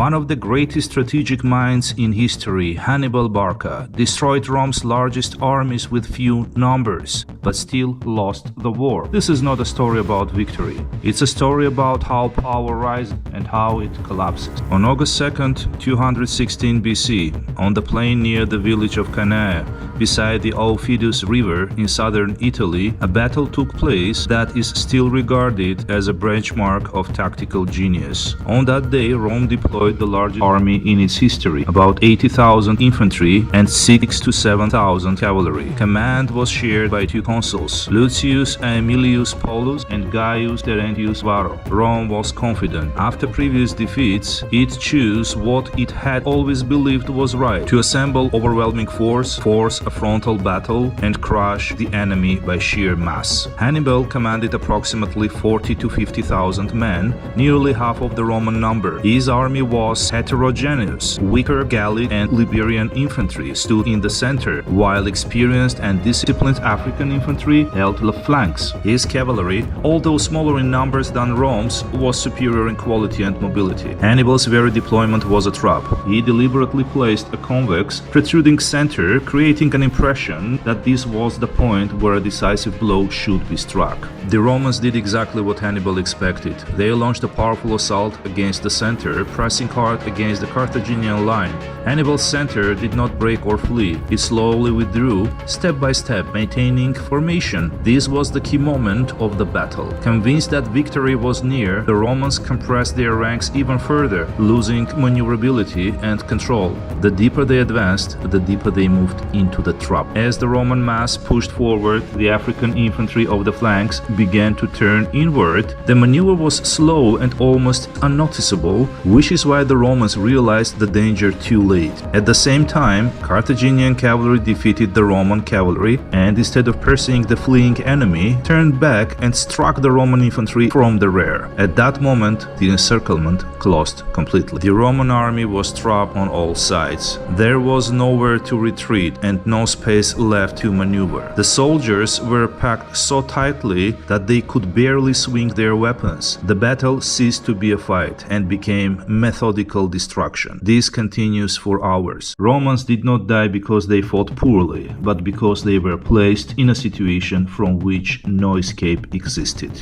One of the greatest strategic minds in history, Hannibal Barca, destroyed Rome's largest armies with few numbers, but still lost the war. This is not a story about victory. It's a story about how power rises and how it collapses. On August 2nd, 216 BC, on the plain near the village of Cannae, beside the Aufidus River in southern Italy, a battle took place that is still regarded as a benchmark of tactical genius. On that day, Rome deployed the largest army in its history, about 80,000 infantry and 6,000 to 7,000 cavalry. Command was shared by two consuls, Lucius Aemilius Paulus and Gaius Terentius Varro. Rome was confident. After previous defeats, it chose what it had always believed was right: to assemble overwhelming force a frontal battle, and crush the enemy by sheer mass. Hannibal commanded approximately 40 to 50,000 men, nearly half of the Roman number. His army was heterogeneous. Weaker Gallic and Liberian infantry stood in the center, while experienced and disciplined African infantry held the flanks. His cavalry, although smaller in numbers than Rome's, was superior in quality and mobility. Hannibal's very deployment was a trap. He deliberately placed a convex, protruding center, creating an impression that this was the point where a decisive blow should be struck. The Romans did exactly what Hannibal expected. They launched a powerful assault against the center, pressing hard against the Carthaginian line. Hannibal's center did not break or flee. It slowly withdrew, step by step, maintaining formation. This was the key moment of the battle. Convinced that victory was near, the Romans compressed their ranks even further, losing maneuverability and control. The deeper they advanced, the deeper they moved into the trap. As the Roman mass pushed forward, the African infantry of the flanks began to turn inward. The maneuver was slow and almost unnoticeable, which is why the Romans realized the danger too late. At the same time, Carthaginian cavalry defeated the Roman cavalry and, instead of pursuing the fleeing enemy, turned back and struck the Roman infantry from the rear. At that moment, the encirclement closed completely. The Roman army was trapped on all sides. There was nowhere to retreat and no space left to maneuver. The soldiers were packed so tightly that they could barely swing their weapons. The battle ceased to be a fight and became methodical destruction. This continues for hours. Romans did not die because they fought poorly, but because they were placed in a situation from which no escape existed.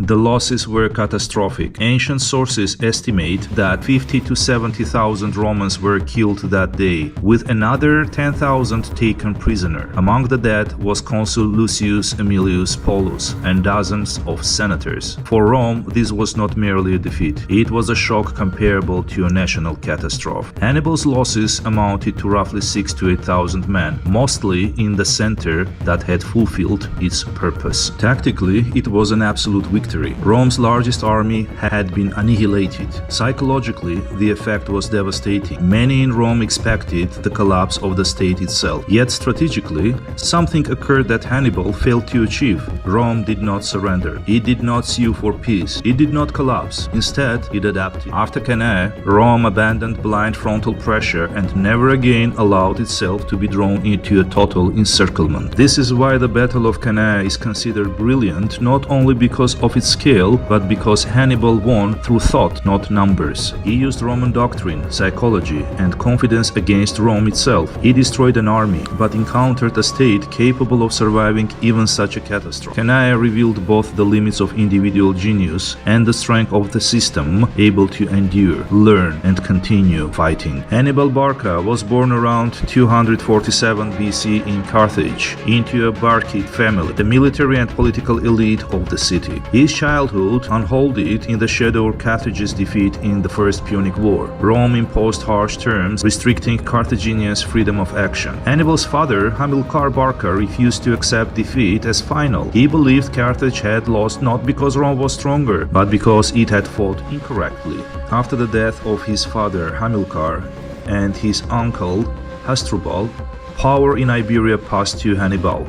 The losses were catastrophic. Ancient sources estimate that 50 to 70,000 Romans were killed that day, with another 10,000 taken prisoner. Among the dead was Consul Lucius Aemilius Paulus and dozens of senators. For Rome, this was not merely a defeat. It was a shock comparable to a national catastrophe. Hannibal's losses amounted to roughly 6,000 to 8,000 men, mostly in the center that had fulfilled its purpose. Tactically, it was an absolute victory. Rome's largest army had been annihilated. Psychologically, the effect was devastating. Many in Rome expected the collapse of the state itself. Yet strategically, something occurred that Hannibal failed to achieve. Rome did not surrender. It did not sue for peace. It did not collapse. Instead, it adapted. After Cannae, Rome abandoned blind frontal pressure and never again allowed itself to be drawn into a total encirclement. This is why the Battle of Cannae is considered brilliant, not only because of its scale, but because Hannibal won through thought, not numbers. He used Roman doctrine, psychology, and confidence against Rome itself. He destroyed an army, but encountered a state capable of surviving even such a catastrophe. Cannae revealed both the limits of individual genius and the strength of the system, able to endure, learn, and continue fighting. Hannibal Barca was born around 247 BC in Carthage, into a Barcid family, the military and political elite of the city. His childhood unfolded in the shadow of Carthage's defeat in the First Punic War. Rome imposed harsh terms, restricting Carthaginians' freedom of action. Hannibal's father, Hannibal Barca, refused to accept defeat as final. He believed Carthage had lost not because Rome was stronger, but because it had fought incorrectly. After the death of his father, Hamilcar, and his uncle, Hasdrubal, power in Iberia passed to Hannibal.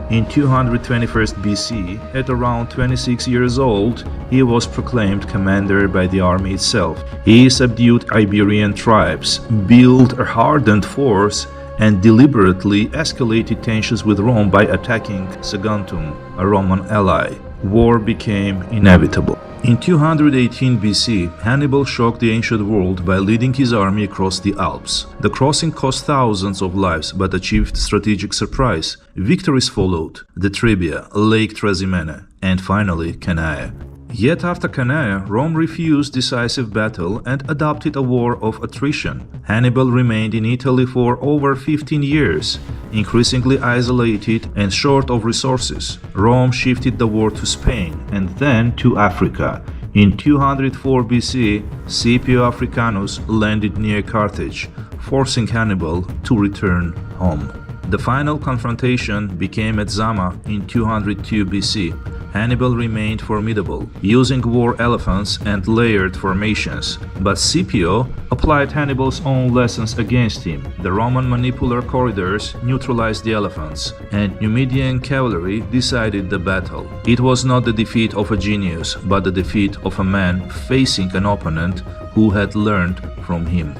In 221 BC, at around 26 years old, he was proclaimed commander by the army itself. He subdued Iberian tribes, built a hardened force, and deliberately escalated tensions with Rome by attacking Saguntum, a Roman ally. War became inevitable. In 218 BC, Hannibal shocked the ancient world by leading his army across the Alps. The crossing cost thousands of lives but achieved strategic surprise. Victories followed: the Trebia, Lake Trasimene, and finally Cannae. Yet after Cannae, Rome refused decisive battle and adopted a war of attrition. Hannibal remained in Italy for over 15 years, increasingly isolated and short of resources. Rome shifted the war to Spain and then to Africa. In 204 BC, Scipio Africanus landed near Carthage, forcing Hannibal to return home. The final confrontation became at Zama in 202 BC. Hannibal remained formidable, using war elephants and layered formations, but Scipio applied Hannibal's own lessons against him. The Roman manipular corridors neutralized the elephants, and Numidian cavalry decided the battle. It was not the defeat of a genius, but the defeat of a man facing an opponent who had learned from him.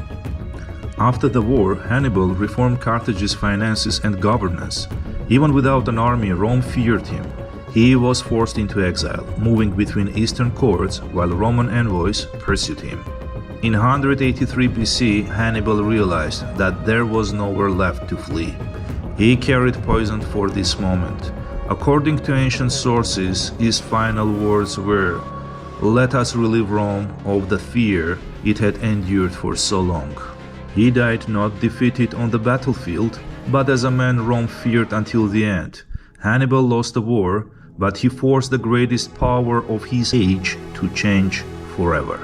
After the war, Hannibal reformed Carthage's finances and governance. Even without an army, Rome feared him. He was forced into exile, moving between eastern courts while Roman envoys pursued him. In 183 BC, Hannibal realized that there was nowhere left to flee. He carried poison for this moment. According to ancient sources, his final words were, "Let us relieve Rome of the fear it had endured for so long." He died not defeated on the battlefield, but as a man Rome feared until the end. Hannibal lost the war, but he forced the greatest power of his age to change forever.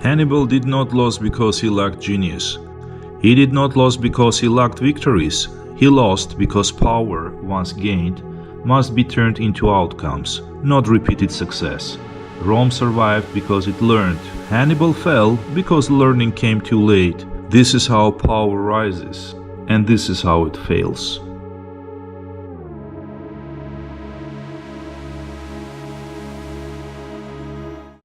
Hannibal did not lose because he lacked genius. He did not lose because he lacked victories. He lost because power, once gained, must be turned into outcomes, not repeated success. Rome survived because it learned. Hannibal fell because learning came too late. This is how power rises, and this is how it fails.